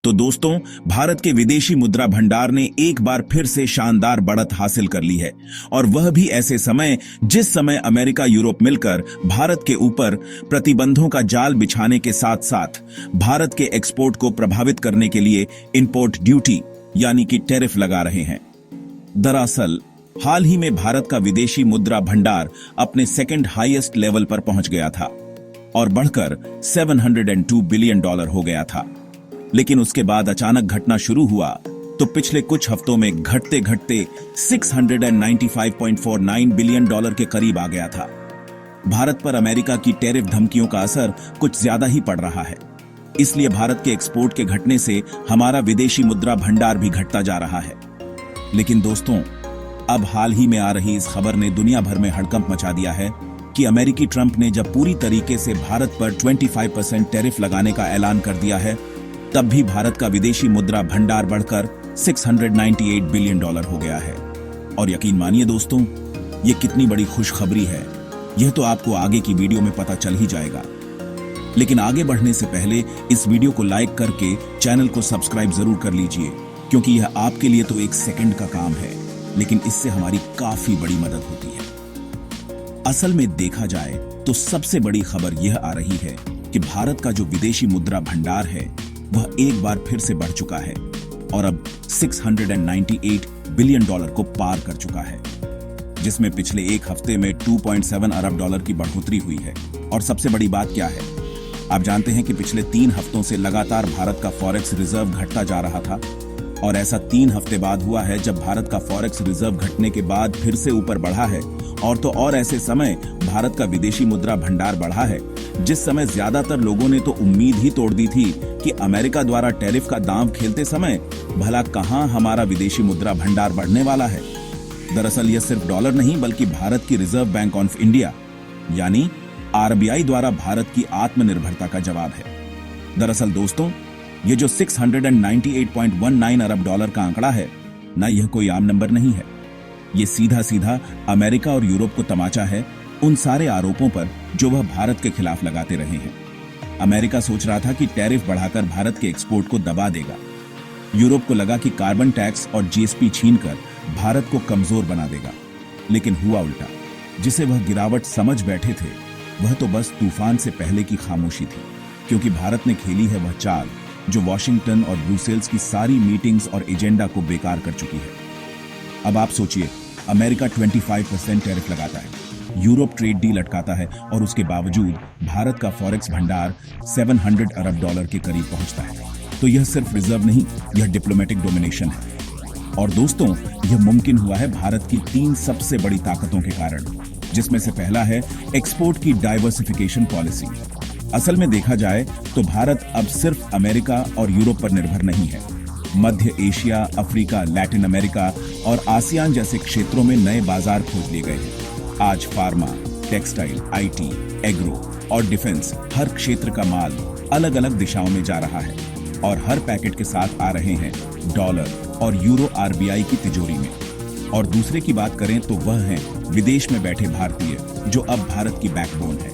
तो दोस्तों, भारत के विदेशी मुद्रा भंडार ने एक बार फिर से शानदार बढ़त हासिल कर ली है और वह भी ऐसे समय जिस समय अमेरिका यूरोप मिलकर भारत के ऊपर प्रतिबंधों का जाल बिछाने के साथ साथ भारत के एक्सपोर्ट को प्रभावित करने के लिए इंपोर्ट ड्यूटी यानी कि टैरिफ लगा रहे हैं। दरअसल हाल ही में भारत का विदेशी मुद्रा भंडार अपने सेकंड हाईएस्ट लेवल पर पहुंच गया था और बढ़कर $702 बिलियन हो गया था। लेकिन उसके बाद अचानक घटना शुरू हुआ तो पिछले कुछ हफ्तों में घटते घटते $695.49 बिलियन के करीब आ गया था। भारत पर अमेरिका की टैरिफ धमकियों का असर कुछ ज्यादा ही पड़ रहा है, इसलिए भारत के एक्सपोर्ट के घटने से हमारा विदेशी मुद्रा भंडार भी घटता जा रहा है। लेकिन दोस्तों, अब हाल ही में आ रही इस खबर ने दुनिया भर में हड़कंप मचा दिया है कि अमेरिकी ट्रंप ने जब पूरी तरीके से भारत पर 25% टैरिफ लगाने का ऐलान कर दिया है, तब भी भारत का विदेशी मुद्रा भंडार बढ़कर $698 बिलियन हो गया है। और यकीन मानिए दोस्तों, ये कितनी बड़ी खुशखबरी है, यह तो आपको आगे की वीडियो में पता चल ही जाएगा। लेकिन आगे बढ़ने से पहले इस वीडियो को लाइक करके चैनल को सब्सक्राइब जरूर कर लीजिए, क्योंकि यह आपके लिए तो एक सेकंड का काम है, लेकिन इससे हमारी काफी बड़ी मदद होती है। असल में देखा जाए तो सबसे बड़ी खबर यह आ रही है कि भारत का जो विदेशी मुद्रा भंडार है वह एक बार फिर से बढ़ चुका है और अब $698 बिलियन को पार कर चुका है, जिसमें पिछले एक हफ्ते में 2.7 अरब की बढ़ोतरी हुई है। और सबसे बड़ी बात क्या है, आप जानते हैं कि पिछले 3 हफ्तों से लगातार भारत का फॉरेक्स रिजर्व घटता जा रहा था और ऐसा 3 हफ्ते बाद हुआ है जब भारत का फॉरेक्स रिजर्व घटने के बाद फिर से ऊपर बढ़ा है। और तो और ऐसे समय भारत का विदेशी मुद्रा भंडार बढ़ा है जिस समय ज्यादातर लोगों ने तो उम्मीद ही तोड़ दी थी कि अमेरिका द्वारा टैरिफ का दांव खेलते समय भला कहां हमारा विदेशी मुद्रा भंडार बढ़ने वाला है। दरअसल यह सिर्फ डॉलर नहीं बल्कि भारत की रिजर्व बैंक ऑफ इंडिया यानी आरबीआई द्वारा भारत की आत्मनिर्भरता का जवाब है। दरअसल दोस्तों, ये जो $698.19 अरब का आंकड़ा है ना, यह कोई आम नंबर नहीं है। ये सीधा सीधा अमेरिका और यूरोप को तमाचा है उन सारे आरोपों पर जो वह भारत के खिलाफ लगाते रहे हैं। अमेरिका सोच रहा था कि टैरिफ बढ़ाकर भारत के एक्सपोर्ट को दबा देगा। यूरोप को लगा कि कार्बन टैक्स और जीएसपी छीनकर भारत को कमजोर बना देगा, लेकिन हुआ उल्टा। जिसे वह गिरावट समझ बैठे थे वह तो बस तूफान से पहले की खामोशी थी, क्योंकि भारत ने खेली है वह चाल जो वॉशिंगटन और ब्रुसेल्स की सारी मीटिंग्स और एजेंडा को बेकार कर चुकी है। अब आप सोचिए, अमेरिका 25% टैरिफ लगाता है, यूरोप ट्रेड डील अटकाता है और उसके बावजूद भारत का फॉरेक्स भंडार $700 अरब के करीब पहुंचता है। तो यह सिर्फ रिजर्व नहीं, यह डिप्लोमेटिक डोमिनेशन है। और दोस्तों, यह मुमकिन हुआ है भारत की 3 सबसे बड़ी ताकतों के कारण, जिसमें से पहला है एक्सपोर्ट की डाइवर्सिफिकेशन पॉलिसी। असल में देखा जाए तो भारत अब सिर्फ अमेरिका और यूरोप पर निर्भर नहीं है। मध्य एशिया, अफ्रीका, लैटिन अमेरिका और आसियान जैसे क्षेत्रों में नए बाजार खोज लिए गए हैं। आज फार्मा, टेक्सटाइल, आईटी, एग्रो और डिफेंस हर क्षेत्र का माल अलग अलग दिशाओं में जा रहा है और हर पैकेट के साथ आ रहे हैं डॉलर और यूरो आरबीआई की तिजोरी में। और दूसरे की बात करें तो वह हैं विदेश में बैठे भारतीय जो अब भारत की बैकबोन है,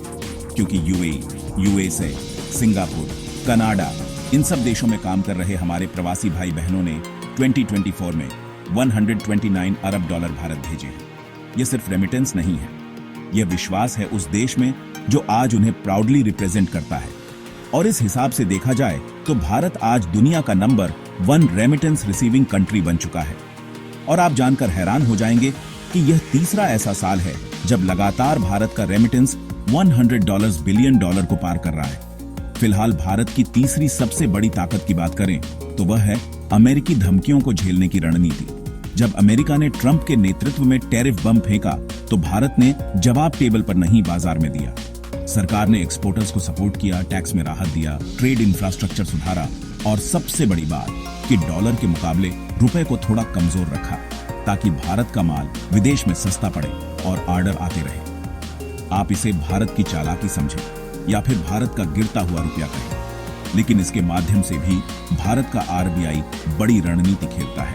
क्योंकि यूएई, यूएसए, सिंगापुर, कनाडा इन सब देशों में काम कर रहे हमारे प्रवासी भाई बहनों ने 2024 में $129 अरब भारत भेजे हैं। यह सिर्फ रेमिटेंस नहीं है, यह विश्वास है उस देश में जो आज उन्हें प्राउडली रिप्रेजेंट करता है। और इस हिसाब से देखा जाए तो भारत आज दुनिया का नंबर 1 रेमिटेंस रिसीविंग कंट्री बन चुका है। और आप जानकर हैरान हो जाएंगे कि यह तीसरा ऐसा साल है जब लगातार भारत का रेमिटेंस $100 बिलियन को पार कर रहा है। फिलहाल भारत की तीसरी सबसे बड़ी ताकत की बात करें तो वह है अमेरिकी धमकियों को झेलने की रणनीति। जब अमेरिका ने ट्रंप के नेतृत्व में टैरिफ बम फेंका तो भारत ने जवाब टेबल पर नहीं, बाजार में दिया। सरकार ने एक्सपोर्टर्स को सपोर्ट किया, टैक्स में राहत दिया, ट्रेड इंफ्रास्ट्रक्चर सुधारा और सबसे बड़ी बात कि डॉलर के मुकाबले रुपए को थोड़ा कमजोर रखा ताकि भारत का माल विदेश में सस्ता पड़े और ऑर्डर आते रहे। आप इसे भारत की चालाकी समझें या फिर भारत का गिरता हुआ रुपया कहें, लेकिन इसके माध्यम से भी भारत का आरबीआई बड़ी रणनीति खेलता है।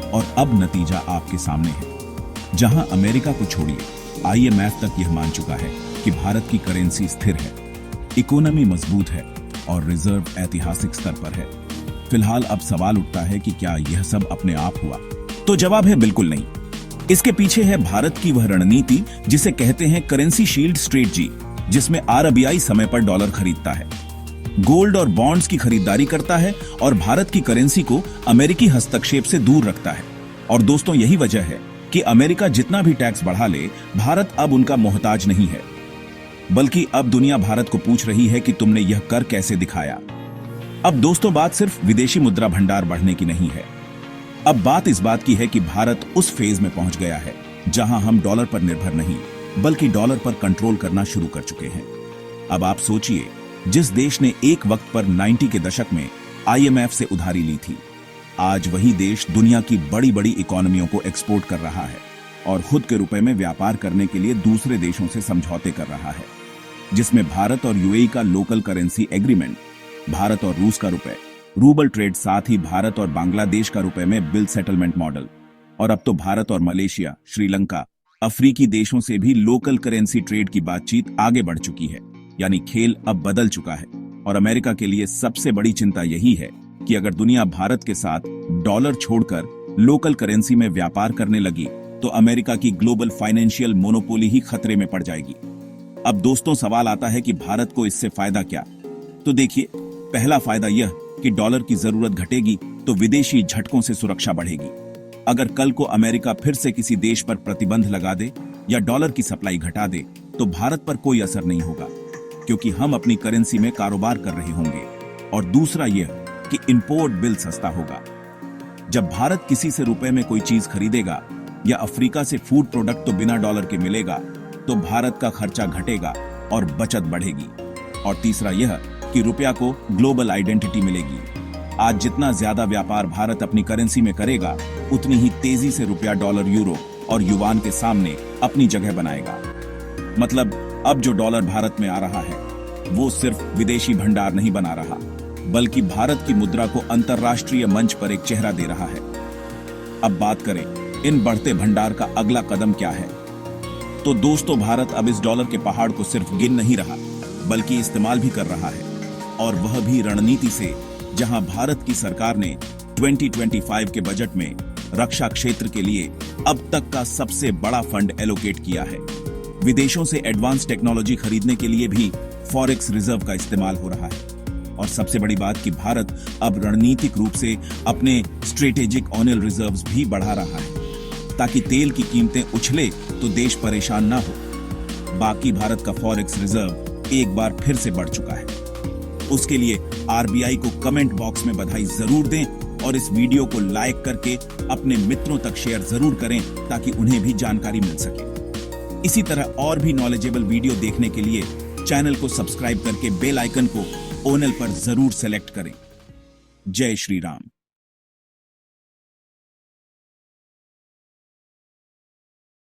और अब नतीजा आपके सामने है। जहां अमेरिका को छोड़िए, आईएमएफ तक यह मान चुका है कि भारत की करेंसी स्थिर है, इकोनॉमी मजबूत है और रिजर्व ऐतिहासिक स्तर पर है। फिलहाल अब सवाल उठता है कि क्या यह सब अपने आप हुआ? तो जवाब है बिल्कुल नहीं। इसके पीछे है भारत की वह रणनीति जिसे कहते हैं करेंसी शील्ड स्ट्रेटजी, जिसमें आरबीआई समय पर डॉलर खरीदता है, गोल्ड और बॉन्ड्स की खरीदारी करता है और भारत की करेंसी को अमेरिकी हस्तक्षेप से दूर रखता है। और दोस्तों, यही वजह है कि अमेरिका जितना भी टैक्स बढ़ा ले, भारत अब उनका मोहताज नहीं है, बल्कि अब दुनिया भारत को पूछ रही है कि तुमने यह कर कैसे दिखाया। अब दोस्तों, बात सिर्फ विदेशी मुद्रा भंडार बढ़ने की नहीं है। अब बात इस बात की है कि भारत उस फेज में पहुंच गया है जहां हम डॉलर पर निर्भर नहीं, बल्कि डॉलर पर कंट्रोल करना शुरू कर चुके हैं। अब आप सोचिए, जिस देश ने एक वक्त पर 90 के दशक में आईएमएफ से उधारी ली थी, आज वही देश दुनिया की बड़ी बड़ी इकोनॉमियों को एक्सपोर्ट कर रहा है और खुद के रुपए में व्यापार करने के लिए दूसरे देशों से समझौते कर रहा है, जिसमें भारत और यूएई का लोकल करेंसी एग्रीमेंट, भारत और रूस का रुपए, रूबल ट्रेड, साथ ही भारत और बांग्लादेश का रुपए में बिल सेटलमेंट मॉडल, और अब तो भारत और मलेशिया, श्रीलंका, अफ्रीकी देशों से भी लोकल करेंसी ट्रेड की बातचीत आगे बढ़ चुकी है। यानी खेल अब बदल चुका है। और अमेरिका के लिए सबसे बड़ी चिंता यही है कि अगर दुनिया भारत के साथ डॉलर छोड़कर लोकल करेंसी में व्यापार करने लगी तो अमेरिका की ग्लोबल फाइनेंशियल मोनोपोली ही खतरे में पड़ जाएगी। अब दोस्तों, सवाल आता है कि भारत को इससे फायदा क्या? तो देखिए, पहला फायदा यह कि डॉलर की जरूरत घटेगी तो विदेशी झटकों से सुरक्षा बढ़ेगी। अगर कल को अमेरिका फिर से किसी देश पर प्रतिबंध लगा दे या डॉलर की सप्लाई घटा दे तो भारत पर कोई असर नहीं होगा, क्योंकि हम अपनी करेंसी में कारोबार कर रहे होंगे। और दूसरा यह कि इंपोर्ट बिल सस्ता होगा। जब भारत किसी से रुपए में कोई चीज खरीदेगा या अफ्रीका से फूड प्रोडक्ट तो बिना डॉलर के मिलेगा, तो भारत का खर्चा घटेगा और बचत बढ़ेगी। और तीसरा यह कि रुपया को ग्लोबल आइडेंटिटी मिलेगी। आज जितना ज्यादा व्यापार भारत अपनी करेंसी में करेगा, उतनी ही तेजी से रुपया डॉलर, यूरो और युवान के सामने अपनी जगह बनाएगा। मतलब अब जो डॉलर भारत में आ रहा है वो सिर्फ विदेशी भंडार नहीं बना रहा, बल्कि भारत की मुद्रा को अंतर्राष्ट्रीय मंच पर एक चेहरा दे रहा है। अब बात करें इन बढ़ते भंडार का अगला कदम क्या है, तो दोस्तों, भारत अब इस डॉलर के पहाड़ को सिर्फ गिन नहीं रहा, बल्कि इस्तेमाल भी कर रहा है, और वह भी रणनीति से, जहां भारत की सरकार ने 2025 के बजट में रक्षा क्षेत्र के लिए अब तक का सबसे बड़ा फंड एलोकेट किया है। विदेशों से एडवांस टेक्नोलॉजी खरीदने के लिए भी फॉरेक्स रिजर्व का इस्तेमाल हो रहा है। और सबसे बड़ी बात कि भारत अब रणनीतिक रूप से अपने स्ट्रेटेजिक ऑयल रिजर्व्स भी बढ़ा रहा है, ताकि तेल की कीमतें उछले तो देश परेशान ना हो। बाकी भारत का फॉरेक्स रिजर्व एक बार फिर से बढ़ चुका है। उसके लिए आरबीआई को कमेंट बॉक्स में बधाई जरूर दें और इस वीडियो को लाइक करके अपने मित्रों तक शेयर जरूर करें, ताकि उन्हें भी जानकारी मिल सके। इसी तरह और भी नॉलेजेबल वीडियो देखने के लिए चैनल को सब्सक्राइब करके बेल आइकन को ओनल पर जरूर सेलेक्ट करें। जय श्री राम।